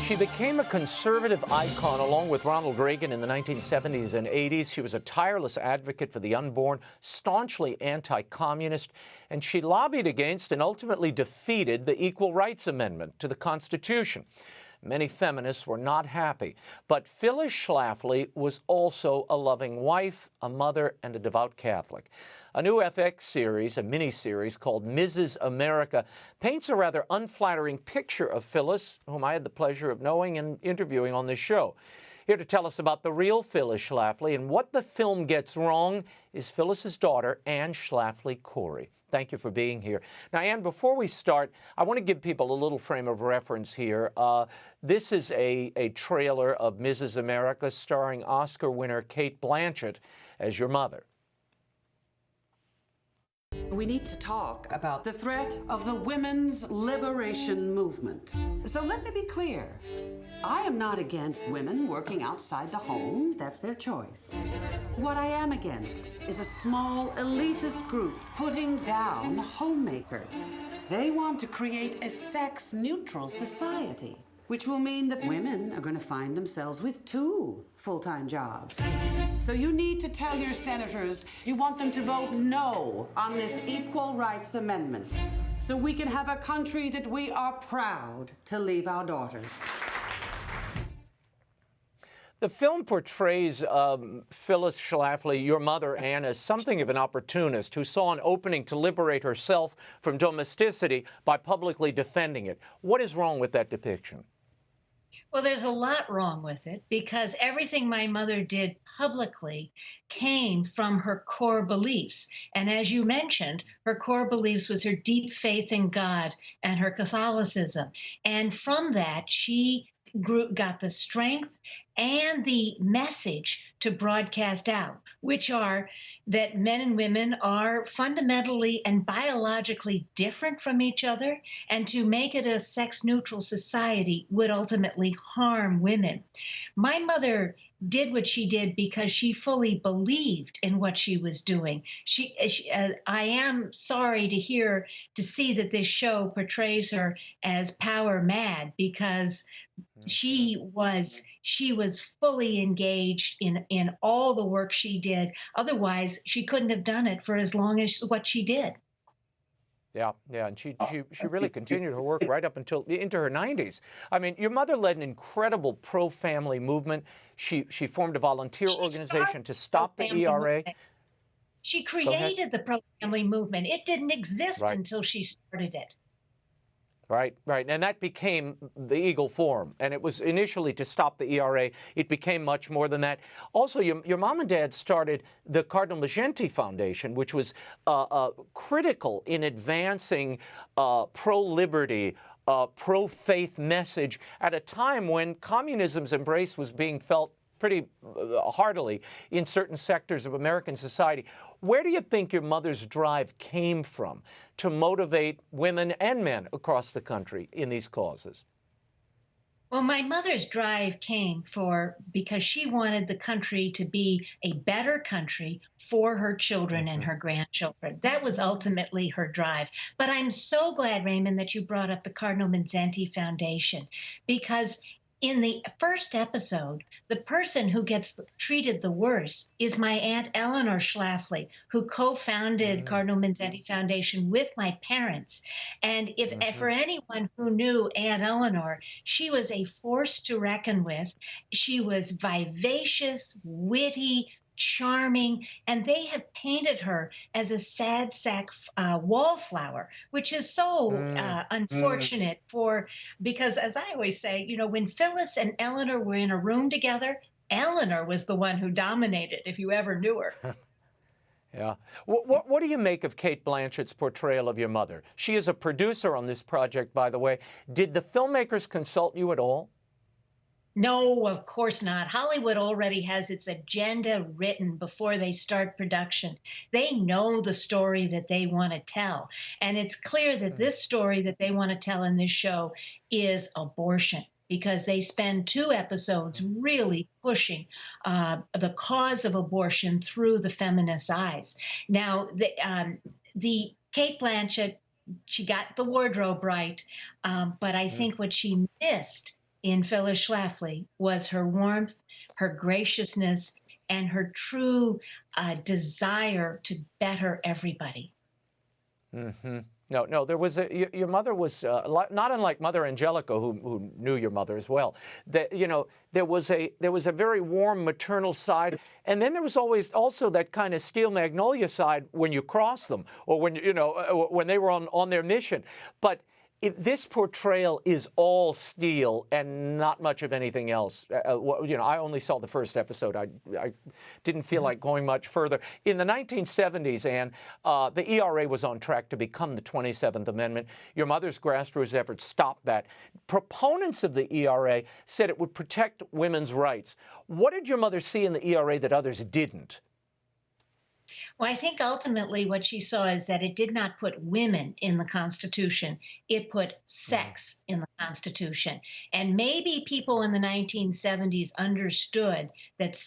She became a conservative icon along with Ronald Reagan in the 1970s and 80s. She was a tireless advocate for the unborn, staunchly anti-communist, and she lobbied against and ultimately defeated the Equal Rights Amendment to the Constitution. Many feminists were not happy, but Phyllis Schlafly was also a loving wife, a mother, and a devout Catholic. A new FX series, a miniseries called Mrs. America, paints a rather unflattering picture of Phyllis, whom I had the pleasure of knowing and interviewing on this show. Here to tell us about the real Phyllis Schlafly and what the film gets wrong is Phyllis's daughter, Anne Schlafly Cori. Thank you for being here. Now, Anne, before we start, I want to give people a little frame of reference here. This is a trailer of Mrs. America starring Oscar winner Cate Blanchett as your mother. We need to talk about the threat of the women's liberation movement. So let me be clear. I am not against women working outside the home. That's their choice. What I am against is a small elitist group putting down homemakers. They want to create a sex-neutral society, which will mean that women are going to find themselves with 2 full-time jobs. So you need to tell your senators you want them to vote no on this Equal Rights Amendment so we can have a country that we are proud to leave our daughters. The film portrays Phyllis Schlafly, your mother, Anne, as something of an opportunist who saw an opening to liberate herself from domesticity by publicly defending it. What is wrong with that depiction? Well, there's a lot wrong with it because everything my mother did publicly came from her core beliefs. And as you mentioned, her core beliefs was her deep faith in God and her Catholicism. And from that, she got the strength and the message to broadcast out, which are that men and women are fundamentally and biologically different from each other, and to make it a sex-neutral society would ultimately harm women. My mother did what she did because she fully believed in what she was doing. I am sorry to see that this show portrays her as power mad because she was fully engaged in all the work she did. Otherwise, she couldn't have done it for as long as what she did. Yeah, and she really continued her work right up until into her 90s. I mean, your mother led an incredible pro-family movement. She formed a volunteer organization to stop the ERA. She created the pro-family movement. It didn't exist until she started it. Right. And that became the Eagle Forum. And it was initially to stop the ERA. It became much more than that. Also, your mom and dad started the Cardinal Maggenti Foundation, which was critical in advancing pro-liberty, pro-faith message at a time when communism's embrace was being felt pretty heartily in certain sectors of American society. Where do you think your mother's drive came from to motivate women and men across the country in these causes? Well, my mother's drive came because she wanted the country to be a better country for her children and her grandchildren. That was ultimately her drive. But I'm so glad, Raymond, that you brought up the Cardinal Maggenti Foundation, because in the first episode, the person who gets treated the worst is my Aunt Eleanor Schlafly, who co-founded Cardinal Maggenti Foundation with my parents. And for anyone who knew Aunt Eleanor, she was a force to reckon with. She was vivacious, witty, charming, and they have painted her as a sad sack wallflower, which is so unfortunate because as I always say, when Phyllis and Eleanor were in a room together, Eleanor was the one who dominated, if you ever knew her. Yeah. What do you make of Cate Blanchett's portrayal of your mother? She is a producer on this project, by the way. Did the filmmakers consult you at all? No, of course not. Hollywood already has its agenda written before they start production. They know the story that they want to tell. And it's clear that this story that they want to tell in this show is abortion, because they spend 2 episodes really pushing the cause of abortion through the feminist eyes. Now, the Cate Blanchett, she got the wardrobe right, but I think what she missed in Phyllis Schlafly was her warmth, her graciousness, and her true desire to better everybody. Mm-hmm. No, there was your mother was not unlike Mother Angelica, who knew your mother as well. That, there was a very warm maternal side, and then there was always also that kind of steel magnolia side when you cross them, or when they were on their mission. But this portrayal is all steel and not much of anything else. I only saw the first episode. I didn't feel like going much further. In the 1970s, Anne, the ERA was on track to become the 27th Amendment. Your mother's grassroots efforts stopped that. Proponents of the ERA said it would protect women's rights. What did your mother see in the ERA that others didn't? Well, I think ultimately what she saw is that it did not put women in the Constitution. It put sex in the Constitution. And maybe people in the 1970s understood that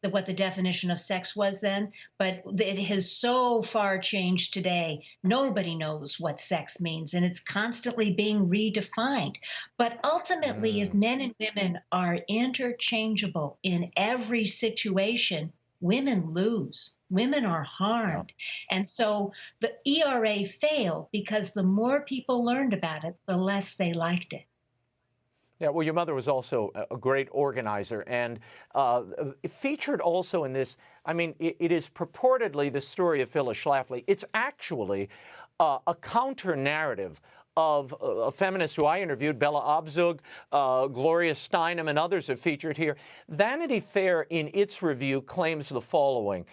what the definition of sex was then, but it has so far changed today. Nobody knows what sex means, and it's constantly being redefined. But ultimately, if men and women are interchangeable in every situation, women lose. Women are harmed. Yeah. And so the ERA failed because the more people learned about it, the less they liked it. Yeah, well, your mother was also a great organizer, and featured also in this, it is purportedly the story of Phyllis Schlafly. It's actually a counter-narrative of a feminist who I interviewed, Bella Abzug, Gloria Steinem, and others have featured here. Vanity Fair, in its review, claims the following.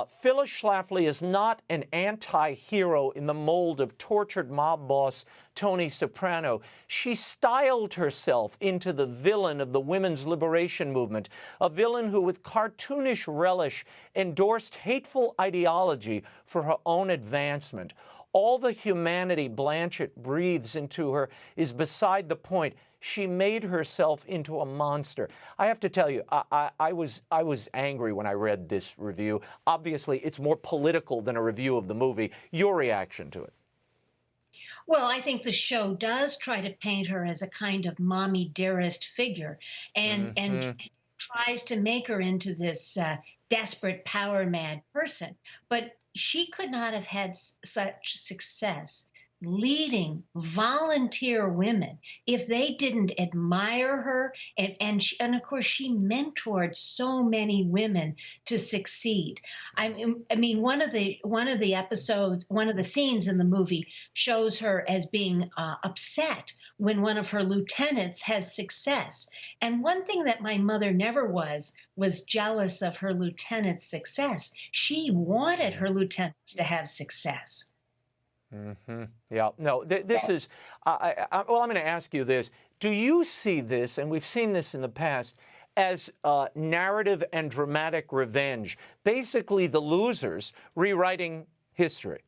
Phyllis Schlafly is not an anti-hero in the mold of tortured mob boss Tony Soprano. She styled herself into the villain of the women's liberation movement, a villain who with cartoonish relish endorsed hateful ideology for her own advancement. All the humanity Blanchett breathes into her is beside the point. She made herself into a monster. I have to tell you, I was angry when I read this review. Obviously, it's more political than a review of the movie. Your reaction to it? Well, I think the show does try to paint her as a kind of mommy dearest figure, and tries to make her into this desperate, power-mad person. But she could not have had such success leading volunteer women if they didn't admire her, and of course she mentored so many women to succeed. I mean one of the episodes, one of the scenes in the movie shows her as being upset when one of her lieutenants has success. And one thing that my mother never was jealous of her lieutenant's success. She wanted her lieutenants to have success. Mm-hmm. Yeah. No, this is, well, I'm going to ask you this. Do you see this, and we've seen this in the past, as narrative and dramatic revenge? Basically, the losers rewriting history.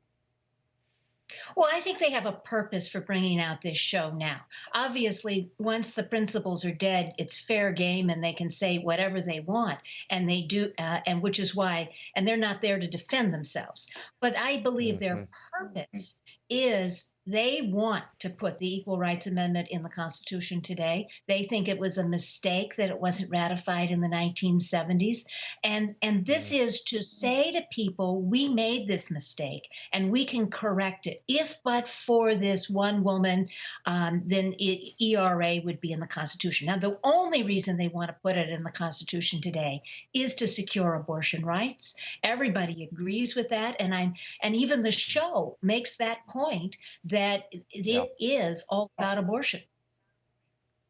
Well, I think they have a purpose for bringing out this show now. Obviously, once the principals are dead, it's fair game and they can say whatever they want. And they do, and which is why, and they're not there to defend themselves. But I believe their purpose is they want to put the Equal Rights Amendment in the Constitution today. They think it was a mistake that it wasn't ratified in the 1970s. And this is to say to people, we made this mistake and we can correct it. If but for this one woman, then ERA would be in the Constitution. Now, the only reason they want to put it in the Constitution today is to secure abortion rights. Everybody agrees with that. And even the show makes that point that it is all about abortion.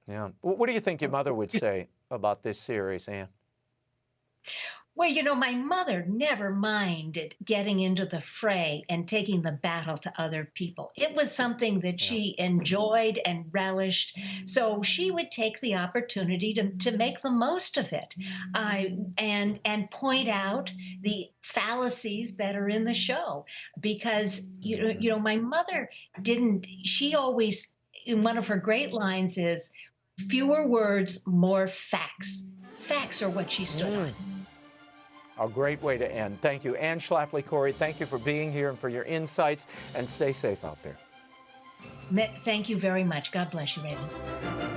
Yeah. What do you think your mother would say about this series, Anne? Well, my mother never minded getting into the fray and taking the battle to other people. It was something that she enjoyed and relished. So she would take the opportunity to make the most of it, and point out the fallacies that are in the show. Because, my mother she always, in one of her great lines is, fewer words, more facts. Facts are what she stood on. A great way to end. Thank you. Anne Schlafly Cori, thank you for being here and for your insights, and stay safe out there. Thank you very much. God bless you, Raymond.